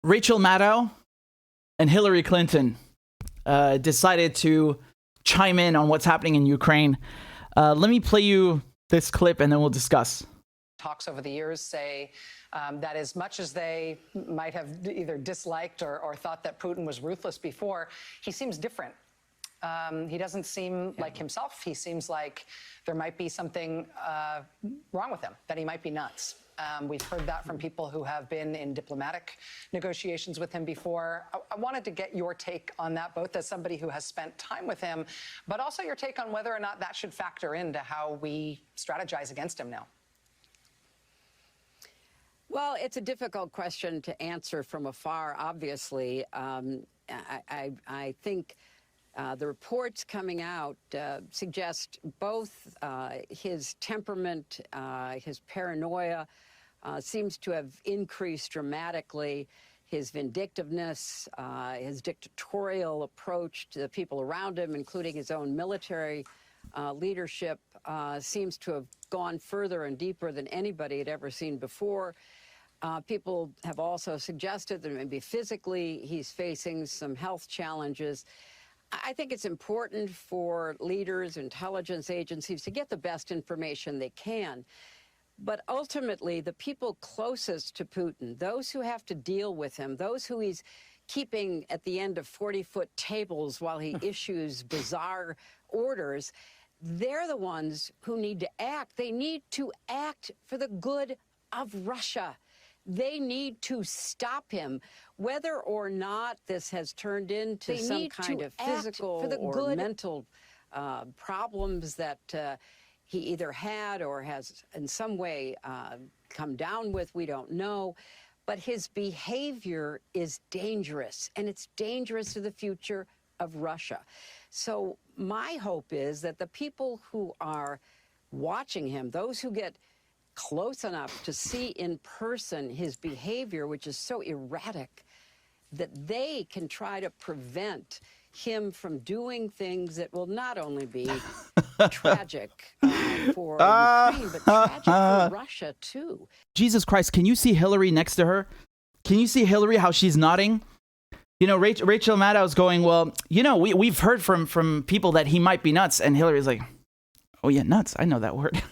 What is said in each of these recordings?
Rachel Maddow and Hillary Clinton decided to chime in on what's happening in Ukraine. Let me play you this clip and then we'll discuss. Talks over the years say that as much as they might have either disliked or thought that Putin was ruthless before, he seems different. He doesn't seem like himself. He seems like there might be something wrong with him, that he might be nuts. We've heard that from people who have been in diplomatic negotiations with him before. I wanted to get your take on that, both as somebody who has spent time with him, but also your take on whether or not that should factor into how we strategize against him now. Well, it's a difficult question to answer from afar, obviously. I think the reports coming out suggest both his temperament, his paranoia seems to have increased dramatically. His vindictiveness, his dictatorial approach to the people around him, including his own military leadership, seems to have gone further and deeper than anybody had ever seen before. People have also suggested that maybe physically he's facing some health challenges. I think it's important for leaders, intelligence agencies to get the best information they can. But ultimately, the people closest to Putin, those who have to deal with him, those who he's keeping at the end of 40-foot tables while he issues bizarre orders, they're the ones who need to act. They need to act for the good of Russia. They need to stop him, whether or not this has turned into some kind of physical or mental problems that he either had or has in some way come down with. We don't know. But his behavior is dangerous, and it's dangerous to the future of Russia. So my hope is that the people who are watching him, those who get close enough to see in person his behavior, which is so erratic, that they can try to prevent him from doing things that will not only be tragic for Ukraine, but tragic for Russia, too. Jesus Christ, can you see Hillary next to her? Can you see Hillary, how she's nodding? You know, Rachel Maddow's going, well, you know, we've heard from people that he might be nuts. And Hillary's like, oh, yeah, nuts. I know that word.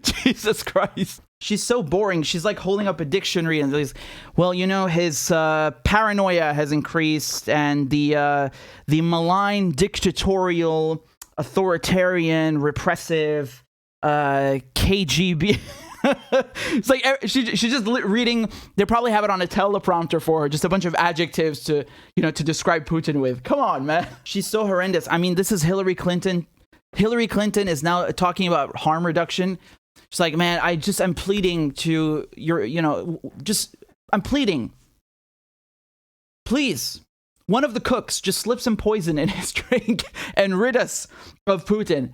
Jesus Christ. She's so boring. She's like holding up a dictionary and says, well, you know, his paranoia has increased and the malign, dictatorial, authoritarian, repressive, KGB. It's like she's just reading. They probably have it on a teleprompter for her, just a bunch of adjectives to describe Putin with. Come on, man. She's so horrendous. I mean, this is Hillary Clinton. Hillary Clinton is now talking about harm reduction. She's like, man, I'm pleading to I'm pleading. Please, one of the cooks just slip some poison in his drink and rid us of Putin.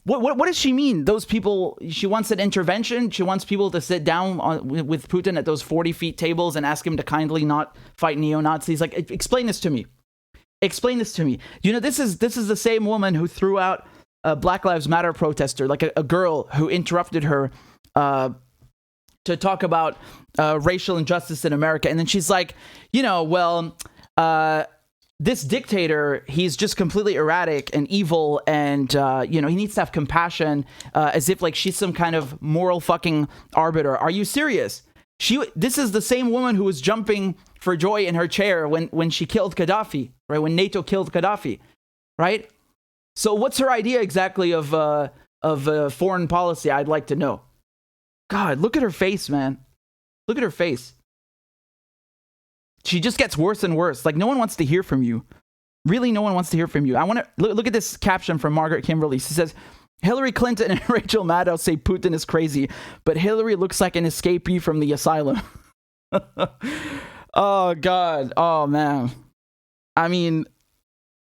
What does she mean? Those people, she wants an intervention. She wants people to sit down with Putin at those 40-feet tables and ask him to kindly not fight neo-Nazis. Like, explain this to me. Explain this to me. You know, this is the same woman who threw out a Black Lives Matter protester, like a girl who interrupted her to talk about racial injustice in America. And then she's like, this dictator, he's just completely erratic and evil. And, he needs to have compassion, as if like she's some kind of moral fucking arbiter. Are you serious? This is the same woman who was jumping for joy in her chair when she killed Gaddafi, right? When NATO killed Gaddafi, right? So what's her idea exactly of foreign policy? I'd like to know. God, look at her face, man. Look at her face. She just gets worse and worse. Like, no one wants to hear from you. Really, no one wants to hear from you. I want to look at this caption from Margaret Kimberly. She says, Hillary Clinton and Rachel Maddow say Putin is crazy, but Hillary looks like an escapee from the asylum. Oh, God. Oh, man. I mean,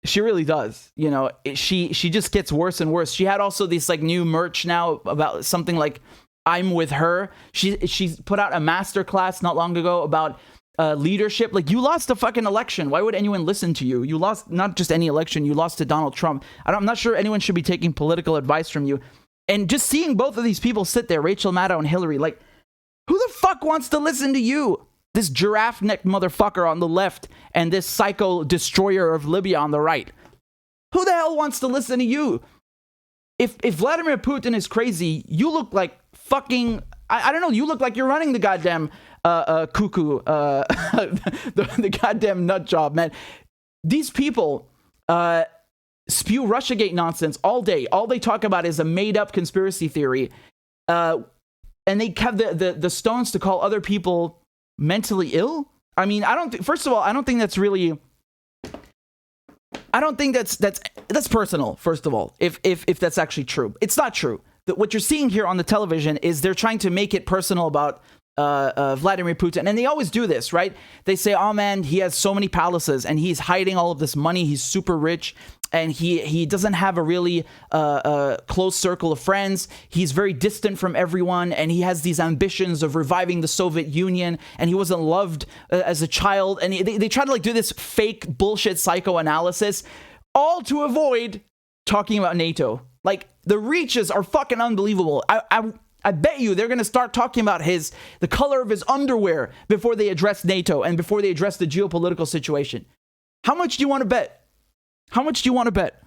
she really does. You know, she just gets worse and worse. She had also this like new merch now about something like I'm with her. She put out a masterclass not long ago about leadership. Like, you lost a fucking election. Why would anyone listen to you? You lost not just any election. You lost to Donald Trump. I'm not sure anyone should be taking political advice from you. And just seeing both of these people sit there, Rachel Maddow and Hillary, like, who the fuck wants to listen to you? This giraffe-necked motherfucker on the left and this psycho destroyer of Libya on the right. Who the hell wants to listen to you? If Vladimir Putin is crazy, you look like fucking... I don't know, you look like you're running the goddamn cuckoo, the goddamn nut job, man. These people spew Russiagate nonsense all day. All they talk about is a made-up conspiracy theory. And they have the stones to call other people mentally ill. I mean, first of all, I don't think that's really... I don't think that's personal, first of all, if that's actually true. It's not true. What you're seeing here on the television is they're trying to make it personal about Vladimir Putin. And they always do this, right? They say, oh man, he has so many palaces and he's hiding all of this money. He's super rich and he doesn't have a really close circle of friends. He's very distant from everyone and he has these ambitions of reviving the Soviet Union and he wasn't loved as a child. And they try to like do this fake bullshit psychoanalysis, all to avoid talking about NATO. Like, the reaches are fucking unbelievable. I bet you they're going to start talking about the color of his underwear before they address NATO and before they address the geopolitical situation. How much do you want to bet? How much do you want to bet?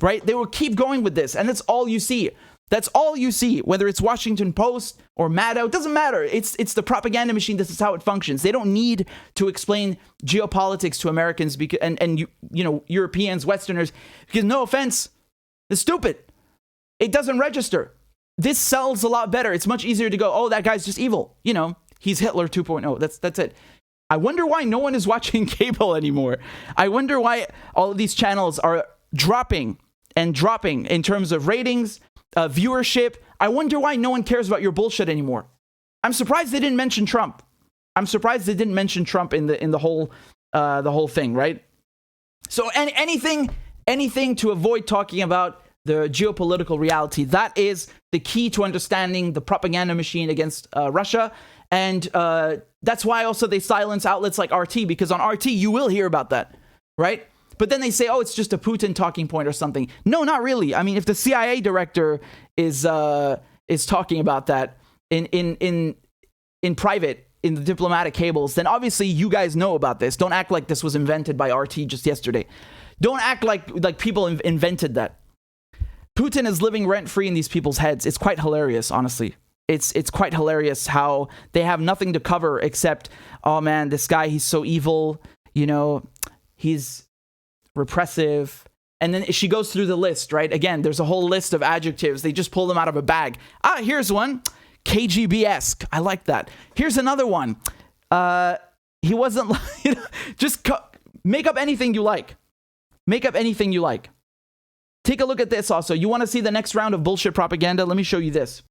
Right? They will keep going with this, and that's all you see. That's all you see, whether it's Washington Post or Maddow. It doesn't matter. It's the propaganda machine. This is how it functions. They don't need to explain geopolitics to Americans because, and you know, Europeans, Westerners, because no offense, it's stupid. It doesn't register. This sells a lot better. It's much easier to go, oh, that guy's just evil. You know, he's Hitler 2.0. That's it. I wonder why no one is watching cable anymore. I wonder why all of these channels are dropping in terms of ratings, viewership. I wonder why no one cares about your bullshit anymore. I'm surprised they didn't mention Trump. I'm surprised they didn't mention Trump in the whole thing, right? So anything to avoid talking about the geopolitical reality. That is the key to understanding the propaganda machine against Russia. And that's why also they silence outlets like RT, because on RT you will hear about that, right? But then they say, oh, it's just a Putin talking point or something. No, not really. I mean, if the CIA director is talking about that in private, in the diplomatic cables, then obviously you guys know about this. Don't act like this was invented by RT just yesterday. Don't act like people invented that. Putin is living rent-free in these people's heads. It's quite hilarious, honestly. It's quite hilarious how they have nothing to cover except, oh man, this guy, he's so evil, you know, he's repressive. And then she goes through the list, right? Again, there's a whole list of adjectives. They just pull them out of a bag. Ah, here's one. KGB-esque. I like that. Here's another one. He wasn't, you know, just make up anything you like. Make up anything you like. Take a look at this also. You want to see the next round of bullshit propaganda? Let me show you this.